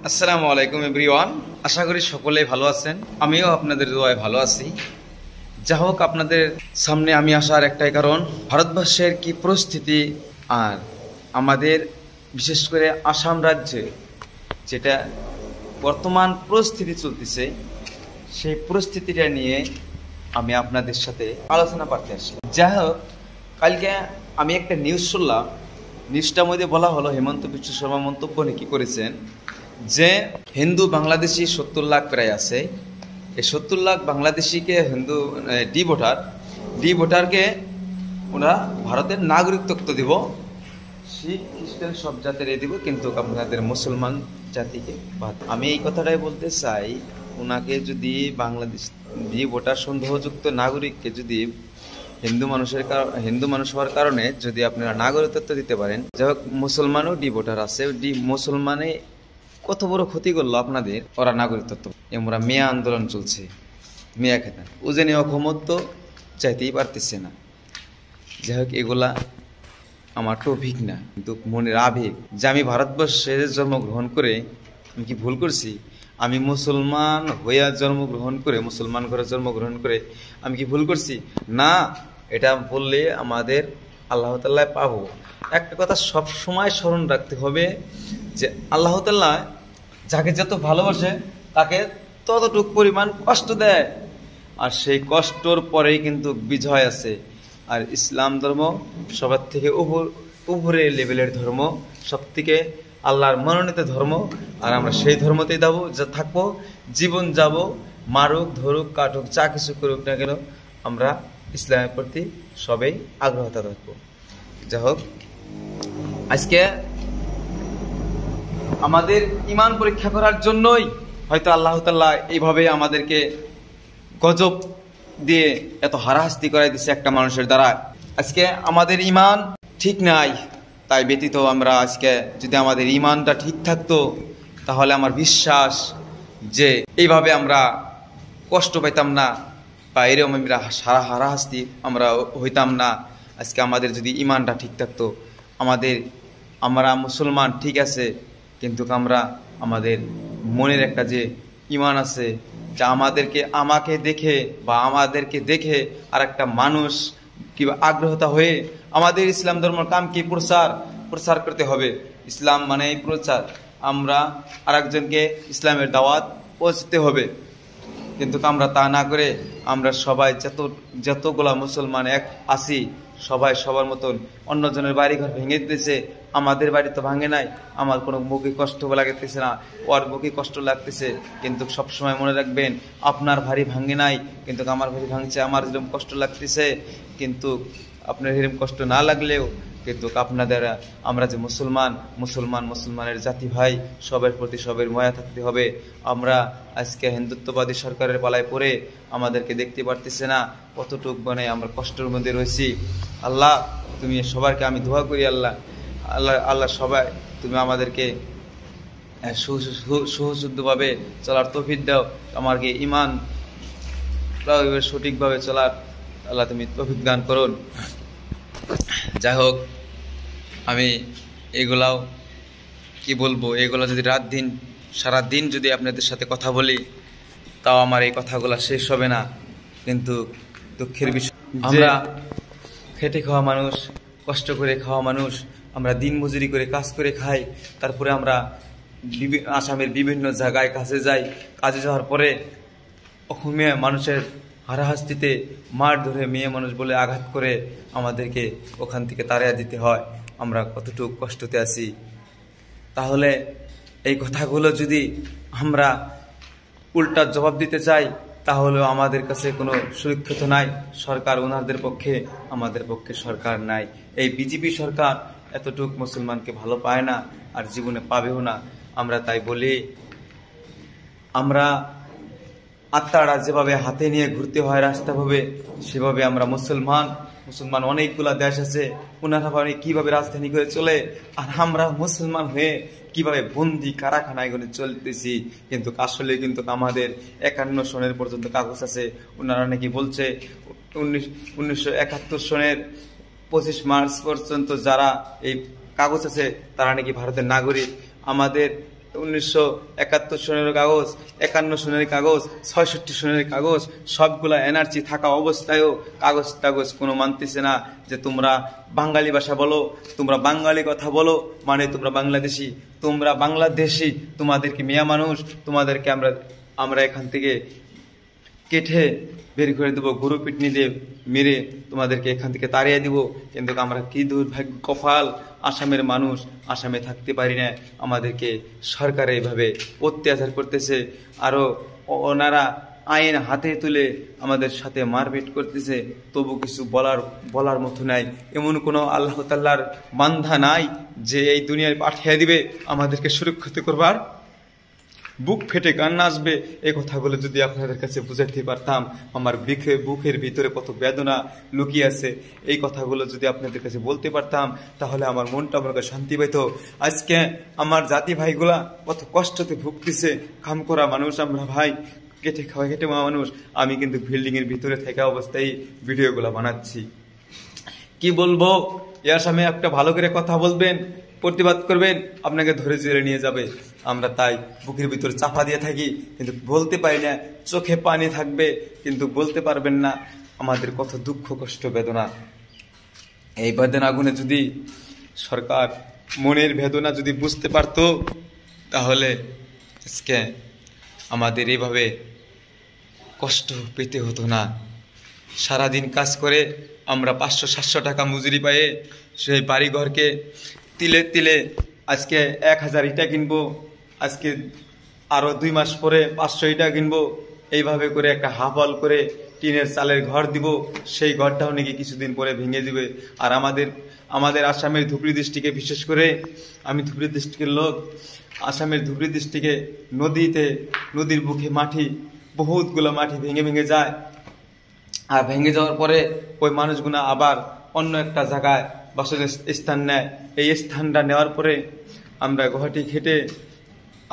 আসসালামু আলাইকুম এভরিওয়ান। আশা করি সকলেই ভালো আছেন, আমিও আপনাদের দোয়ায় ভালো আছি। যা হোক, আপনাদের সামনে আমি আসার একটাই কারণ, ভারতবর্ষের কি পরিস্থিতি আর আমাদের বিশেষ করে আসাম রাজ্যে যেটা বর্তমান পরিস্থিতি চলতেছে, সেই পরিস্থিতিটা নিয়ে আমি আপনাদের সাথে আলোচনা করতে আসলাম। যাই হোক, কালকে আমি একটা নিউজ শুনলাম। নিউজটার মধ্যে বলা হলো হেমন্ত বিশ্ব শর্মা মন্তব্য নাকি করেছেন যে হিন্দু বাংলাদেশি 70 লাখ প্রায় আছে। এই 70 লাখ বাংলাদেশিকে হিন্দু ডি ভোটারকে ওরা ভারতের নাগরিকত্ব দিব, শিখ খ্রিস্টান সব জাতির দিব, কিন্তু আপনাদের মুসলমান জাতিকে বাদ। আমি এই কথাটাই বলতে চাই, ওনাকে যদি বাংলাদেশ ডি ভোটার সন্দেহযুক্ত নাগরিককে যদি হিন্দু মানুষ হওয়ার কারণে যদি আপনারা নাগরিকত্ব দিতে পারেন, যাই হোক মুসলমানও ডি ভোটার আছে, মুসলমানে কত বড় ক্ষতি করলো আপনাদের, ওরা নাগরিকত্ব। এমরা মেয়া আন্দোলন চলছে, মেয়া খেতা উজেনে অক্ষমত্ব চাইতেই পারতেছে না। যাই হোক, এগুলা আমার টপিক না, কিন্তু মনের আবেগ যে আমি ভারতবর্ষে জন্মগ্রহণ করে আমি কি ভুল করছি? আমি মুসলমান হইয়া জন্মগ্রহণ করে, মুসলমান ঘরে জন্মগ্রহণ করে আমি কি ভুল করছি? না, এটা বললে আমাদের আল্লাহ তাআলা পাবো। একটা কথা সব সময় স্মরণ রাখতে হবে যে আল্লাহ তাআলা যাকে যত ভালোবাসে তাকে ততটুকু পরিমাণ কষ্ট দেয়, আর সেই কষ্টর পরেই কিন্তু বিজয় আছে। আর ইসলাম ধর্ম সবার থেকে উপরে লেভেলের ধর্ম, সব থেকে আল্লাহর মনোনীত ধর্ম। আর আমরা সেই ধর্মতেই থাকবো, জীবন যাব, মারুক ধরুক কাটুক যা কিছু করুক না কেন, আমরা ইসলামের প্রতি সবাই আগ্রহতা রাখবো। যাই হোক, আজকে আমাদের ঈমান পরীক্ষা করার জন্যই হয়তো আল্লাহ তাআলা এইভাবে আমাদেরকে গজব দিয়ে এত হারাহাস্তি করাই দিচ্ছে একটা মানুষের দ্বারা। আজকে আমাদের ঈমান ঠিক নাই, তাই ব্যতীত আমরা আজকে যদি আমাদের ঈমানটা ঠিক থাকতো, তাহলে আমার বিশ্বাস যে এইভাবে আমরা কষ্ট পাইতাম না, বা এরকম আমরা হারাহাস্তি আমরা হইতাম না। আজকে আমাদের যদি ঈমানটা ঠিক থাকতো, আমরা মুসলমান ঠিক আছে, কিন্তু আমাদের মনের একটা যে ঈমান আছে, যা আমাকে দেখে বা আমাদেরকে দেখে আর একটা মানুষ কিংবা আগ্রহতা হয়ে আমাদের ইসলাম ধর্ম কামকে প্রচার করতে হবে। ইসলাম মানে প্রচার, আমরা আরেকজনকে ইসলামের দাওয়াত পৌঁছতে হবে। কিন্তু আমরা তা না করে আমরা সবাই যতগুলা মুসলমান এক আছি, সবাই সবার মতন অন্যজনের বাড়িঘর ভেঙে দিতেছে। আমাদের বাড়ি তো ভাঙে নাই, আমার কোনো মুখে কষ্ট লাগতেছে না, ওর মুখে কষ্ট লাগতেছে। কিন্তু সবসময় মনে রাখবেন, আপনার ভারী ভাঙে নাই, কিন্তু আমার ভারী ভাঙছে। আমার যেরকম কষ্ট লাগতেছে, কিন্তু আপনার এরকম কষ্ট না লাগলেও কিন্তু আপনাদের আমরা যে মুসলমানের জাতি ভাই, সবার প্রতি সবের মায়া থাকতে হবে। আমরা আজকে হিন্দুত্ববাদী সরকারের পালায় পড়ে আমাদেরকে দেখতে পারতেছে না, কতটুক আমরা কষ্টের মধ্যে রয়েছি। আল্লাহ, তুমি সবাইকে, আমি দোয়া করি আল্লাহ সবাই তুমি আমাদেরকে সুশুদ্ধভাবে চলার তৌফিক দাও, আমাকে ঈমান সঠিকভাবে চলার আল্লাহ তুমি তৌফিক দান করুন। যাই হোক, আমি এগুলাও কি বলবো, এগুলো যদি সারাদিন যদি আপনাদের সাথে কথা বলি, তাও আমার এই কথাগুলো শেষ হবে না। কিন্তু দুঃখের বিষয়, আমরা খেটে খাওয়া মানুষ, কষ্ট করে খাওয়া মানুষ, আমরা দিন মজুরি করে কাজ করে খাই। তারপরে আমরা আসামের বিভিন্ন জায়গায় কাজে যাই। কাজে যাওয়ার পরে অসমীয়া মানুষের হারাহাস্তিতে মার ধরে মেয়ে মানুষ বলে আঘাত করে আমাদেরকে ওখান থেকে তাড়িয়ে দিতে হয়। আমরা কতটুকু কষ্টতে আছি। তাহলে এই কথাগুলো যদি আমরা উল্টা জবাব দিতে চাই, তাহলেও আমাদের কাছে কোনো সুরক্ষিত নাই। সরকার ওনাদের পক্ষে, আমাদের পক্ষে সরকার নাই। এই বিজেপি সরকার এতটুক মুসলমানকে ভালো পায় না, আর জীবনে পাবেও না। আমরা তাই বলি, আমরা আত্মারা যেভাবে হাতে নিয়ে ঘুরতে হয় রাস্তা ভাবে, সেভাবে আমরা মুসলমান অনেকগুলা দেশ আছে, ওনারা কিভাবে রাজধানী করে চলে, আর আমরা মুসলমান হয়ে কিভাবে বন্দি কারাখানায় করে চলতেছি। কিন্তু আসলে কিন্তু আমাদের 51 সনের পর্যন্ত কাগজ আছে। ওনারা নাকি বলছে 1971 সনের 25 মার্চ পর্যন্ত যারা এই কাগজ আছে তারা নাকি ভারতের নাগরিক। আমাদের 1971 সনের কাগজ, 51 সনের কাগজ, 66 সনের কাগজ, সবগুলা এনআরসি থাকা অবস্থায়ও কাগজ কোনো মানতেছে না যে তোমরা বাঙালি ভাষা বলো, তোমরা বাঙালি কথা বলো, মানে তোমরা বাংলাদেশি, তোমাদেরকে মেয়া মানুষ, তোমাদেরকে আমরা এখান থেকে কেটে বের করে দেবো, গরু পিটনি দিয়ে মেরে তোমাদেরকে এখান থেকে তাড়িয়ে দিব। কিন্তু আমরা কি দুর্ভাগ্য কপাল, আসামের মানুষ, আসামে থাকতে পারি না, আমাদেরকে সরকার এইভাবে অত্যাচার করতেছে। আরও ওনারা আইন হাতে তুলে আমাদের সাথে মারপিট করতেছে, তবু কিছু বলার মতো নাই। এমন কোনো আল্লাহ তাআলার বান্দা নাই যে এই দুনিয়ায় পাঠিয়ে দিবে আমাদেরকে সুরক্ষিত করবার। বুক ফেটে কান্না আসবে এই কথাগুলো যদি আপনাদের কাছে বুঝাইতে পারতাম, আমার বুকের ভিতরে কত বেদনা লুকিয়ে আছে, এই কথাগুলো যদি আপনাদের কাছে বলতে পারতাম, তাহলে আমার মনটা আমার কাছে শান্তি পেত। আজকে আমার জাতি ভাইগুলা কত কষ্টতে ভুগতেছে, কাম করা মানুষ আমরা ভাই, খেটে খাওয়া মানুষ। আমি কিন্তু বিল্ডিং এর ভিতরে থাকা অবস্থায় ভিডিওগুলো বানাচ্ছি। কি বলবো, এর সামনে একটা ভালো করে কথা বলবেন, প্রতিবাদ করবেন, আপনাকে ধরে জেলে নিয়ে যাবে। আমরা তাই বুকের ভিতরে চাপা দিয়ে থাকি, কিন্তু বলতে পারি না। চোখে পানি থাকবে কিন্তু বলতে পারবেন না আমাদের কত দুঃখ কষ্ট বেদনা। এই বেদনাগুলো যদি সরকার মনের বেদনা যদি বুঝতে পারতো, তাহলে আজকে আমাদের এইভাবে কষ্ট পেতে হতো না। সারাদিন কাজ করে আমরা 500-700 টাকা মজুরি পাইয়ে সেই বাড়িঘরকে তিলে তিলে আজকে 1000 ইটা কিনবো, আজকে আরো 2 মাস পরে 500 ইটা কিনবো, এইভাবে করে একটা হাফল করে টিনের চালের ঘর দিব। সেই ঘরটাও নাকি কিছুদিন পরে ভেঙে দিবে। আর আমাদের আসামের ধুবড়ী ডিস্ট্রিক্টে, বিশেষ করে আমি ধুবড়ী ডিস্ট্রিক্টের লোক, আসামের ধুবড়ী ডিস্ট্রিক্টে নদীর বুকে বহুতগুলো মাটি ভেঙে যায়। আর ভেঙে যাওয়ার পরে ওই মানুষগুলো আবার অন্য একটা জায়গায় বাসের স্থান নেয়। এই স্থানটা নেওয়ার পরে আমরা ঘরটি খেটে,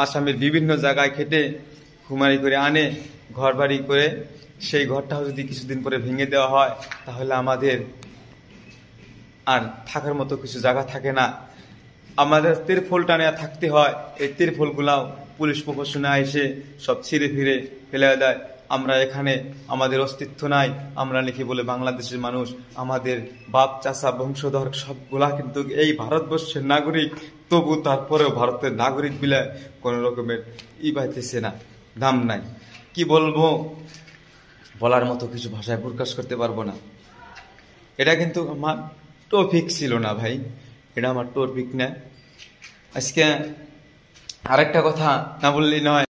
আসামের বিভিন্ন জায়গায় খেটে খুমারি করে আনে, ঘর বাড়ি করে, সেই ঘরটাও যদি কিছুদিন পরে ভেঙে দেওয়া হয়, তাহলে আমাদের আর থাকার মতো কিছু জায়গা থাকে না। আমাদের তিরফলটা নিয়ে থাকতে হয়। এই তিরফলগুলাও পুলিশ প্রশাসনে এসে সব ছিঁড়ে ফিরে ফেলে দেয়। আমরা এখানে, আমাদের অস্তিত্ব নাই। আমরা লিখি বলে বাংলাদেশের মানুষ, আমাদের বাপ চাচা বংশধর সবগুলা কিন্তু এই ভারতবর্ষের নাগরিক, তবু তারপরেও ভারতের নাগরিক বিলে কোনো রকমের পাইতেছে না, দাম নাই। কি বলবো, বলার মতো কিছু ভাষায় প্রকাশ করতে পারবো না। এটা কিন্তু আমার টপিক ছিল না ভাই, এটা আমার টপিক না। আজকে আরেকটা কথা না বললেই নয়।